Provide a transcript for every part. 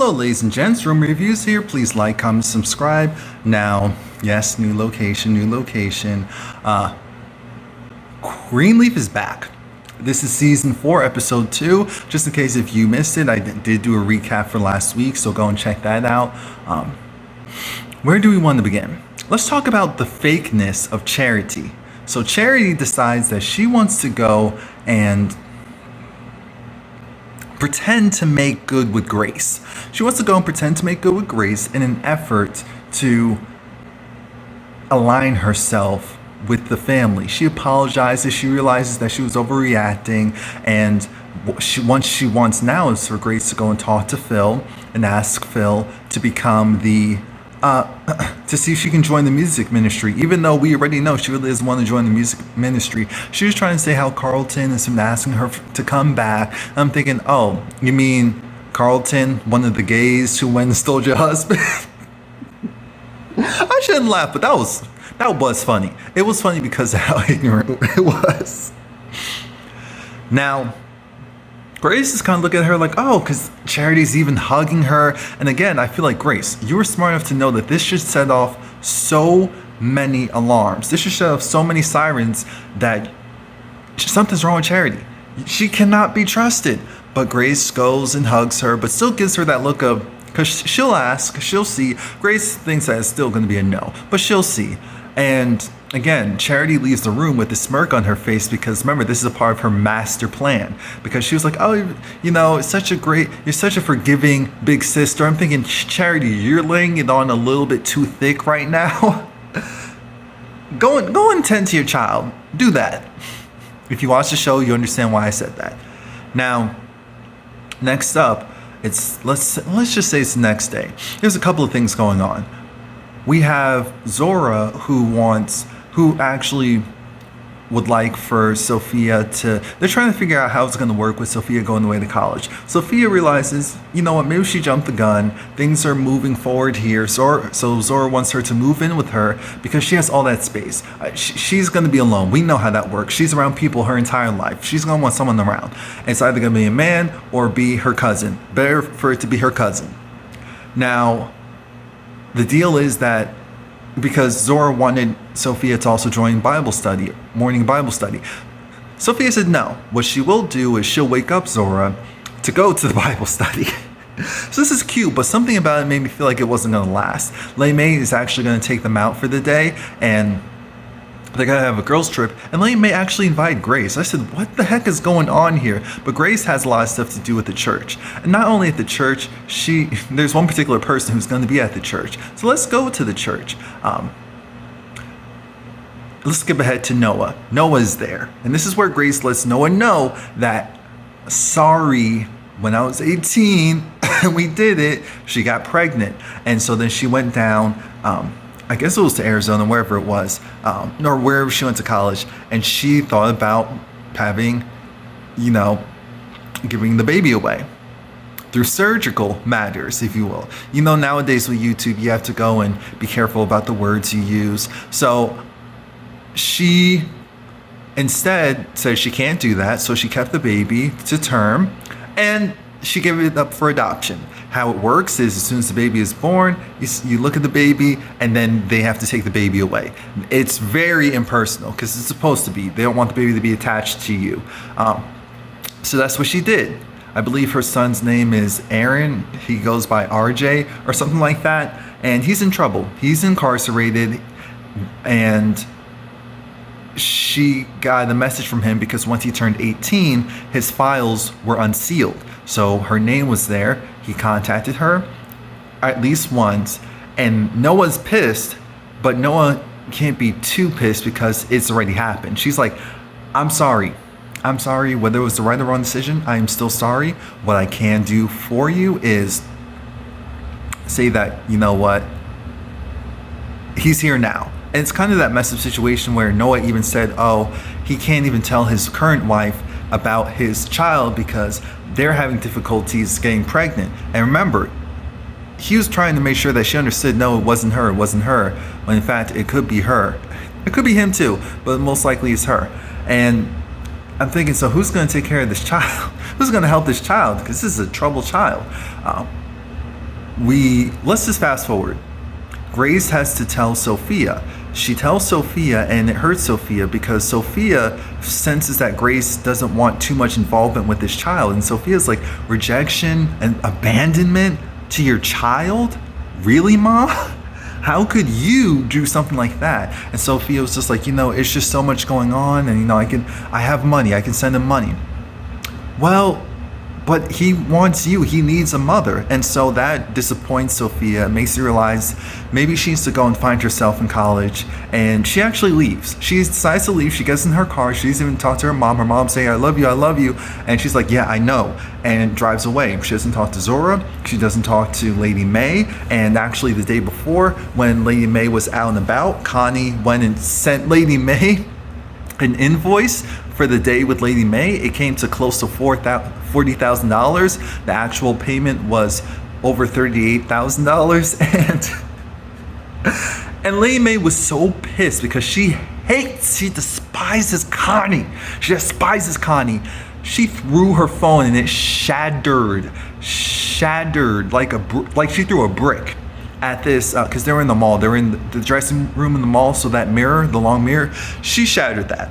Hello ladies and gents, Romie Reviews here. Please like, comment, subscribe. Now, yes, new location. Greenleaf is back. This is season 4, episode 2. Just in case if you missed it, I did do a recap for last week, so go and check that out. Where do we want to begin? Let's talk about the fakeness of Charity. So Charity decides that she wants to go and pretend to make good with Grace. She wants to go and pretend to make good with Grace in an effort to align herself with the family. She apologizes. She realizes that she was overreacting, and what she wants now is for Grace to go and talk to Phil and ask Phil to become the to see if she can join the music ministry, even though we already know she really doesn't want to join the music ministry. She was trying to say how Carlton is asking her to come back. I'm thinking, oh, you mean Carlton, one of the gays who went and stole your husband? I shouldn't laugh, but that was funny. It was funny because of how ignorant it was. Now, Grace is kind of looking at her like, oh, because Charity's even hugging her. And again, I feel like, Grace, you were smart enough to know that this should set off so many alarms. This should set off so many sirens that something's wrong with Charity. She cannot be trusted. But Grace goes and hugs her, but still gives her that look of, because she'll ask, she'll see. Grace thinks that it's still going to be a no, but she'll see. And again, Charity leaves the room with a smirk on her face because remember, this is a part of her master plan. Because she was like, oh, you know, you're such a forgiving big sister. I'm thinking, Charity, you're laying it on a little bit too thick right now. Go and tend to your child. Do that. If you watch the show, you understand why I said that. Now, next up, let's just say it's the next day. There's a couple of things going on. We have Zora who actually would like for Sophia they're trying to figure out how it's going to work with Sophia going away to college. Sophia realizes, you know what, maybe she jumped the gun. Things are moving forward here. So Zora wants her to move in with her because she has all that space. She's going to be alone. We know how that works. She's around people her entire life. She's going to want someone around. And it's either going to be a man or be her cousin. Better for it to be her cousin. Now, the deal is that because Zora wanted Sophia to also join morning Bible study. Sophia said no. What she will do is she'll wake up Zora to go to the Bible study. So this is cute, but something about it made me feel like it wasn't going to last. Lei Mei is actually going to take them out for the day, and they're going to have a girls' trip, and Lei Mei actually invited Grace. I said, what the heck is going on here? But Grace has a lot of stuff to do with the church. And not only at the church, there's one particular person who's going to be at the church. So let's go to the church. Let's skip ahead to Noah. Noah is there. And this is where Grace lets Noah know that, sorry, when I was 18, and we did it, she got pregnant. And so then she went down, I guess it was to Arizona, wherever it was, or wherever she went to college, and she thought about having, giving the baby away through surgical matters, if you will. Nowadays with YouTube, you have to go and be careful about the words you use. So she instead said she can't do that, so she kept the baby to term, and she gave it up for adoption. How it works is as soon as the baby is born, you look at the baby and then they have to take the baby away. It's very impersonal because it's supposed to be. They don't want the baby to be attached to you. So that's what she did. I believe her son's name is Aaron. He goes by RJ or something like that. And he's in trouble. He's incarcerated, and she got a message from him because once he turned 18, his files were unsealed. So her name was there. He contacted her at least once, and Noah's pissed, but Noah can't be too pissed because it's already happened. She's like, I'm sorry, whether it was the right or wrong decision, I am still sorry. What I can do for you is say that, you know what, he's here now. And it's kind of that messed up situation where Noah even said, oh, he can't even tell his current wife about his child because they're having difficulties getting pregnant. And remember, he was trying to make sure that she understood, no, it wasn't her, when in fact it could be her. It could be him too, but most likely it's her. And I'm thinking, so who's going to take care of this child? Who's going to help this child? Because this is a troubled child. let's just fast forward. Grace has to tell Sophia. She tells Sophia, and it hurts Sophia because Sophia senses that Grace doesn't want too much involvement with this child. And Sophia's like, rejection and abandonment to your child? Really, Mom? How could you do something like that? And Sophia was just like, it's just so much going on, and I have money, I can send him money. Well, but he wants you. He needs a mother. And so that disappoints Sophia. It makes her realize maybe she needs to go and find herself in college. And she actually leaves. She decides to leave. She gets in her car. She doesn't even talk to her mom. Her mom saying, I love you, I love you. And she's like, yeah, I know. And drives away. She doesn't talk to Zora. She doesn't talk to Lady May. And actually the day before, when Lady May was out and about, Connie went and sent Lady May an invoice for the day with Lady May. It came to close to $40,000. The actual payment was over $38,000. And Lady May was so pissed because she despises Connie. She despises Connie. She threw her phone and it shattered like she threw a brick at this, because they were in the mall. They were in the dressing room in the mall, so that mirror, the long mirror, she shattered that.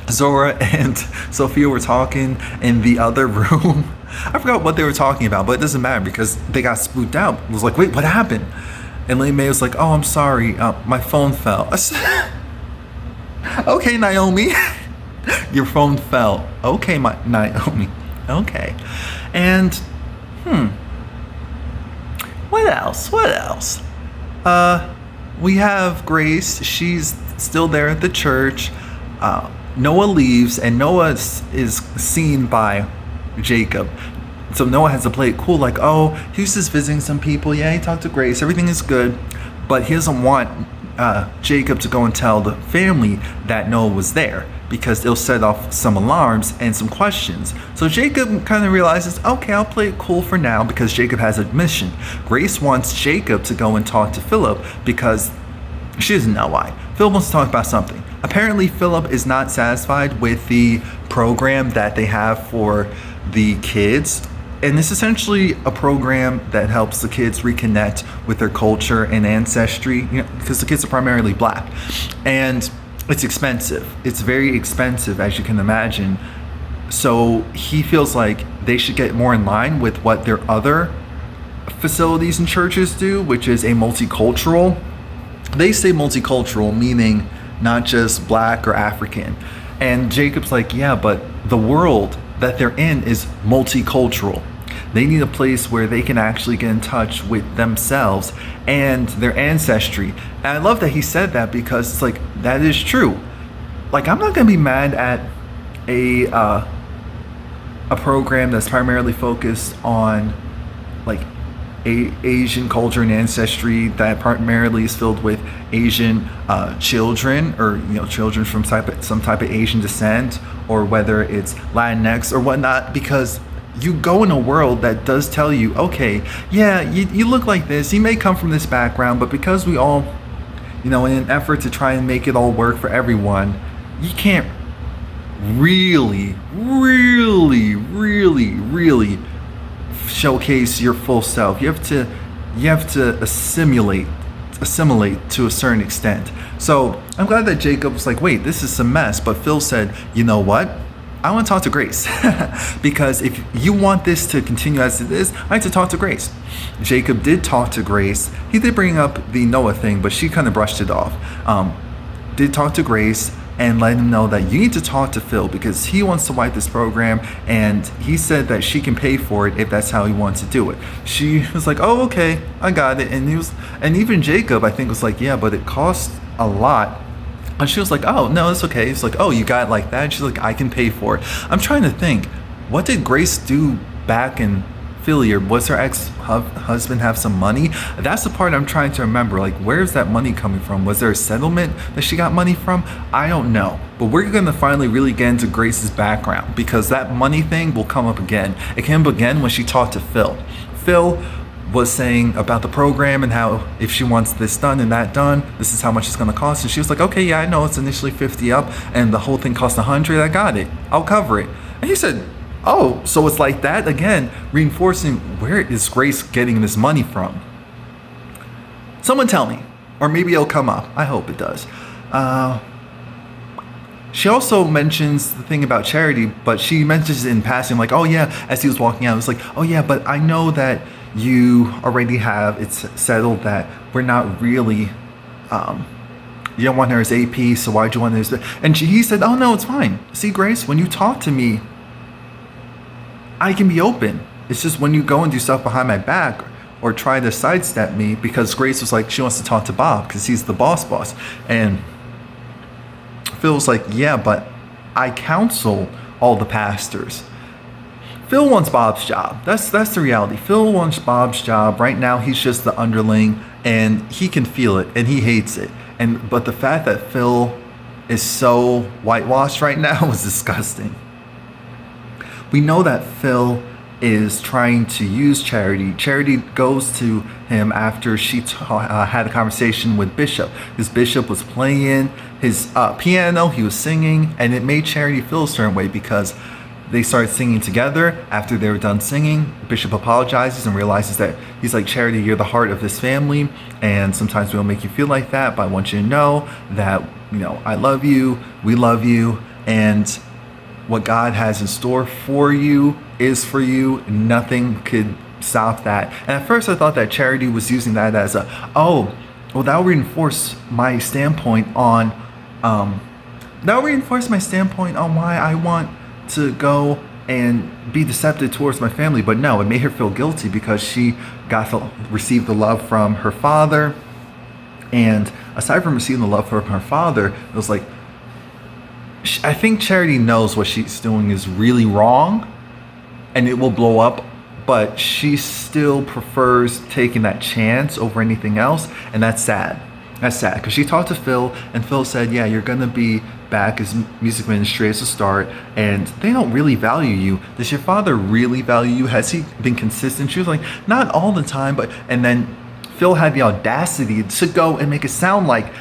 Zora and Sophia were talking in the other room. I forgot what they were talking about, but it doesn't matter because they got spooked out. It was like, wait, what happened? And Lady May was like, oh, I'm sorry, my phone fell. I said, okay, Naomi, your phone fell. Okay, Naomi, okay. And, What else? We have Grace. She's still there at the church. Noah leaves, and Noah is seen by Jacob. So Noah has to play it cool, like, oh, he's just visiting some people. Yeah, he talked to Grace. Everything is good. But he doesn't want Jacob to go and tell the family that Noah was there, because it'll set off some alarms and some questions. So Jacob kind of realizes, okay, I'll play it cool for now, because Jacob has a mission. Grace wants Jacob to go and talk to Philip because she doesn't know why. Philip wants to talk about something. Apparently Philip is not satisfied with the program that they have for the kids. And it's essentially a program that helps the kids reconnect with their culture and ancestry, because the kids are primarily black. And it's expensive. It's very expensive, as you can imagine. So he feels like they should get more in line with what their other facilities and churches do, which is a multicultural. They say multicultural, meaning not just black or African. And Jacob's like, yeah, but the world that they're in is multicultural. They need a place where they can actually get in touch with themselves and their ancestry. And I love that he said that, because it's like, that is true. Like, I'm not gonna be mad at a program that's primarily focused on like Asian culture and ancestry, that primarily is filled with Asian children, or children from some type of Asian descent, or whether it's Latinx or whatnot, because you go in a world that does tell you, okay, yeah, you look like this, you may come from this background, but because we all, in an effort to try and make it all work for everyone, you can't really showcase your full self. You have to assimilate to a certain extent. So I'm glad that Jacob was like, wait, this is some mess. But Phil said, you know what? I want to talk to Grace. Because if you want this to continue as it is, I need to talk to Grace. Jacob did talk to Grace. He did bring up the Noah thing, but she kind of brushed it off. Did talk to Grace and let him know that you need to talk to Phil, because he wants to wipe this program, and he said that she can pay for it if that's how he wants to do it. She was like, oh, okay, I got it. And even Jacob, I think, was like, yeah, but it costs a lot. And she was like, oh, no, it's okay. It's like, oh, you got it like that? And she's like, I can pay for it. I'm trying to think, what did Grace do back in Philly? Or was her ex-husband have some money? That's the part I'm trying to remember. Like, where's that money coming from? Was there a settlement that she got money from? I don't know. But we're going to finally really get into Grace's background, because that money thing will come up again. It came up again when she talked to Phil. Phil was saying about the program and how if she wants this done and that done, this is how much it's going to cost. And she was like, okay, yeah, I know it's initially 50 up and the whole thing cost 100. I got it. I'll cover it. And he said, Oh, so it's like that again, reinforcing where is Grace getting this money from? Someone tell me, or maybe it'll come up. I hope it does. She also mentions the thing about charity, but she mentions it in passing, like, oh yeah, as he was walking out, it was like, oh yeah, but I know that you already have it's settled that we're not really, you don't want her as AP, so why'd you want her as, and he said, oh no, it's fine. See, Grace, when you talk to me, I can be open. It's just when you go and do stuff behind my back or try to sidestep me, because Grace was like, she wants to talk to Bob because he's the boss. And Phil was like, yeah, but I counsel all the pastors. Phil wants Bob's job. That's the reality. Phil wants Bob's job. Right now, he's just the underling, and he can feel it, and he hates it. But the fact that Phil is so whitewashed right now is disgusting. We know that Phil is trying to use Charity. Charity goes to him after she had a conversation with Bishop. Because Bishop was playing his piano, he was singing, and it made Charity feel a certain way because they started singing together. After they were done singing, Bishop apologizes and realizes that he's like, Charity, you're the heart of this family, and sometimes we don't make you feel like that, but I want you to know that, I love you, we love you, and what God has in store for you is for you. Nothing could stop that. And at first I thought that Charity was using that as that'll reinforce my standpoint on why I want to go and be deceptive towards my family. But no, it made her feel guilty because she received the love from her father. And aside from receiving the love from her father, it was like, I think Charity knows what she's doing is really wrong and it will blow up, but she still prefers taking that chance over anything else, and that's sad. That's sad because she talked to Phil, and Phil said, yeah, you're going to be back as music ministry as a start, and they don't really value you. Does your father really value you? Has he been consistent? She was like, not all the time, and then Phil had the audacity to go and make it sound like,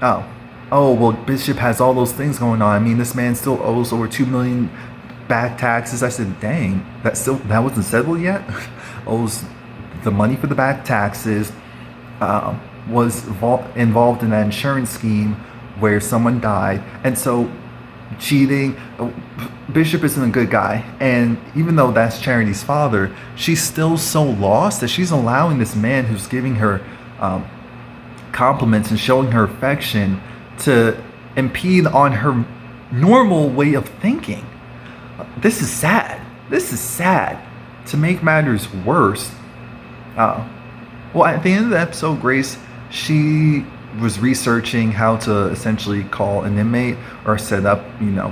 oh, well, Bishop has all those things going on. I mean, this man still owes over $2 million back taxes. I said, dang, that wasn't settled yet? Owes the money for the back taxes, was involved in that insurance scheme where someone died. And so cheating, Bishop isn't a good guy. And even though that's Charity's father, she's still so lost that she's allowing this man who's giving her compliments and showing her affection to impede on her normal way of thinking. This is sad. This is sad. To make matters worse, well, at the end of the episode, Grace, she was researching how to essentially call an inmate or set up,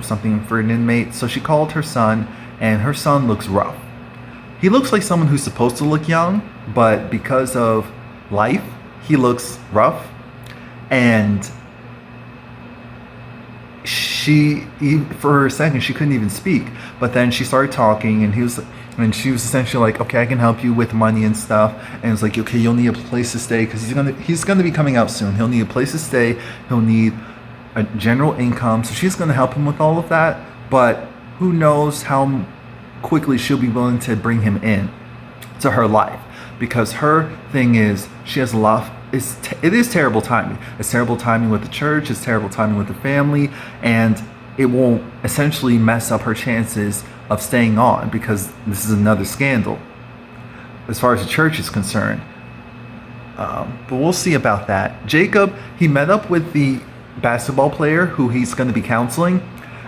something for an inmate. So she called her son, and her son looks rough. He looks like someone who's supposed to look young, but because of life, he looks rough. And for a second, she couldn't even speak, but then she started talking, and she was essentially like, okay, I can help you with money and stuff. And it's like, okay, you'll need a place to stay because he's gonna be coming out soon. He'll need a place to stay. He'll need a general income. So she's gonna help him with all of that. But who knows how quickly she'll be willing to bring him in to her life, because her thing is she has a lot. It is terrible timing. It's terrible timing with the church. It's terrible timing with the family, and it will essentially mess up her chances of staying on because this is another scandal as far as the church is concerned. But we'll see about that. Jacob, he met up with the basketball player who he's going to be counseling,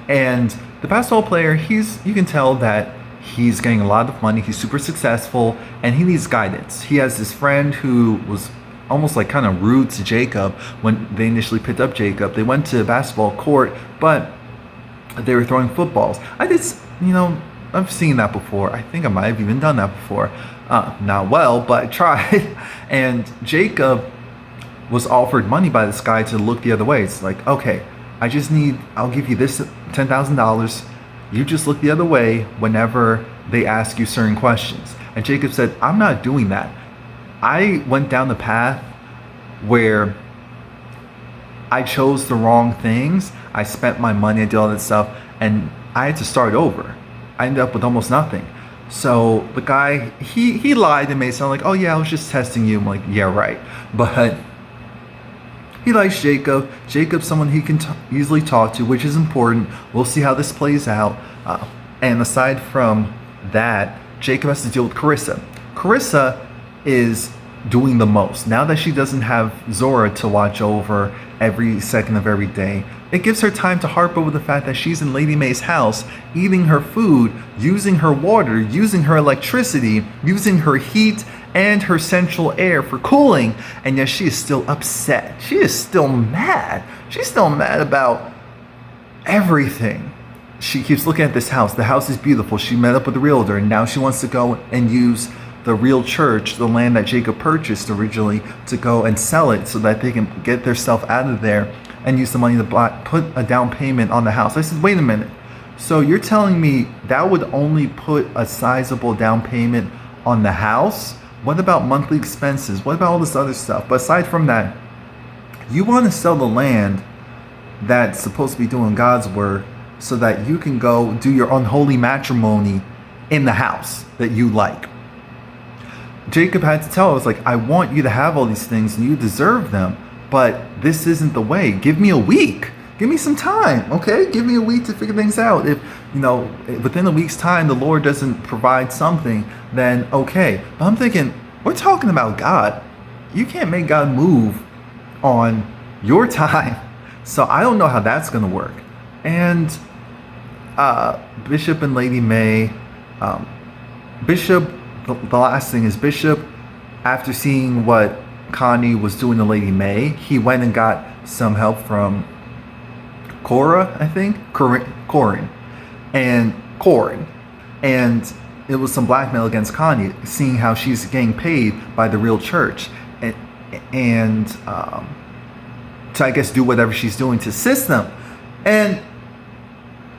and the basketball player, you can tell that he's getting a lot of money. He's super successful, and he needs guidance. He has this friend who was almost like kind of rude to Jacob when they initially picked up Jacob. They went to a basketball court, but they were throwing footballs. I've seen that before. I think I might have even done that before. Not well, but I tried. And Jacob was offered money by this guy to look the other way. It's like, okay, I'll give you this $10,000. You just look the other way whenever they ask you certain questions. And Jacob said, I'm not doing that. I went down the path where I chose the wrong things. I spent my money, I did all that stuff, and I had to start over. I ended up with almost nothing. So the guy, he lied and made it sound like, oh yeah, I was just testing you. I'm like, yeah, right. But he likes Jacob. Jacob's someone he can easily talk to, which is important. We'll see how this plays out. And aside from that, Jacob has to deal with Carissa. Carissa is doing the most. Now that she doesn't have Zora to watch over every second of every day, it gives her time to harp over the fact that she's in Lady May's house, eating her food, using her water, using her electricity, using her heat and her central air for cooling, and yet she is still upset. She is still mad. She's still mad about everything. She keeps looking at this house. The house is beautiful. She met up with the realtor, and now she wants to go and use the real church, the land that Jacob purchased originally, to go and sell it so that they can get their stuff out of there and use the money to put a down payment on the house. I said, wait a minute. So you're telling me that would only put a sizable down payment on the house? What about monthly expenses? What about all this other stuff? But aside from that, you want to sell the land that's supposed to be doing God's work so that you can go do your unholy matrimony in the house that you like. Jacob had to tell us, like, I want you to have all these things and you deserve them, but this isn't the way. Give me a week. Give me some time, okay? Give me a week to figure things out. If, within a week's time, the Lord doesn't provide something, then okay. But I'm thinking, we're talking about God. You can't make God move on your time. So I don't know how that's going to work. And Bishop and Lady May, Bishop, the last thing is Bishop, after seeing what Connie was doing to Lady May, he went and got some help from Corin, and it was some blackmail against Connie, seeing how she's getting paid by the real church, and to, I guess, do whatever she's doing to assist them. And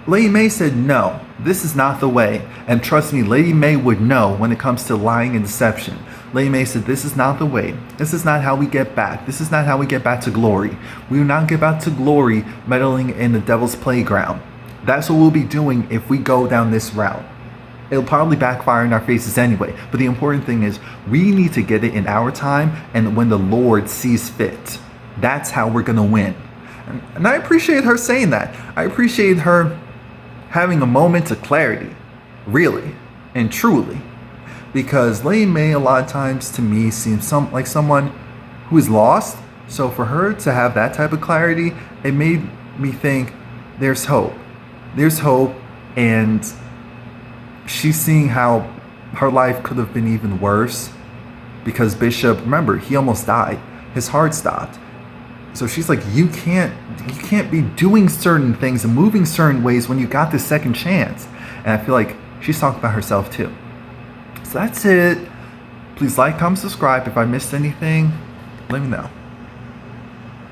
Lady May said, no, this is not the way. And trust me, Lady May would know when it comes to lying and deception. Lady May said, this is not the way. This is not how we get back. This is not how we get back to glory. We will not get back to glory meddling in the devil's playground. That's what we'll be doing if we go down this route. It'll probably backfire in our faces anyway. But the important thing is, we need to get it in our time and when the Lord sees fit. That's how we're going to win. And I appreciate her saying that. I appreciate her having a moment of clarity, really and truly, because Lady May a lot of times to me seems like someone who is lost. So for her to have that type of clarity, it made me think there's hope. There's hope, and she's seeing how her life could have been even worse because Bishop, remember, he almost died. His heart stopped. So she's like, you can't be doing certain things and moving certain ways when you got this second chance. And I feel like she's talking about herself too. So that's it. Please like, comment, subscribe. If I missed anything, let me know.